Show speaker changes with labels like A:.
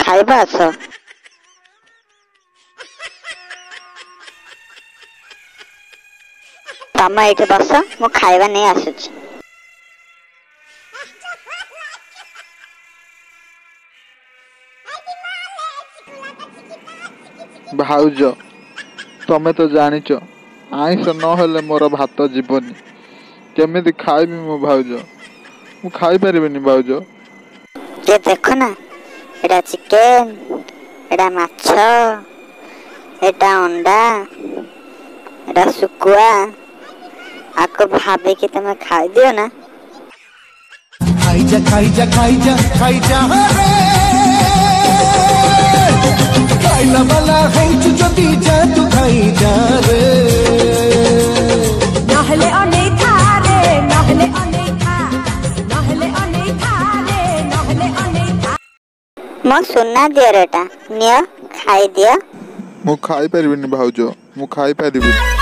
A: खाइबा आस। तम ये बस मु खाइबा नहीं आसुची।
B: भाउज तमे तो जानिच आइस नहेले मोर भात जीवनी केमिति खाइबी मो भाउज मु खाई परिबिनी भाउज।
A: ये देखो ना एटा चिकेन एटा माछ एटा अंडा एटा सुकुआ आपको भावे कि तुम खाई दियो ना।
C: खाइजा खाइजा खाइजा खाइजा रे खाइला वाला होउछु जदी जा तू खाइजा रे
D: नहले अने थारे नहले अने था नहले अने थारे नहले अने था।
A: मो सुना दियो रेटा नियो खाई दियो।
B: मु खाई परिबिनी भाउज मु खाई परिबिनी।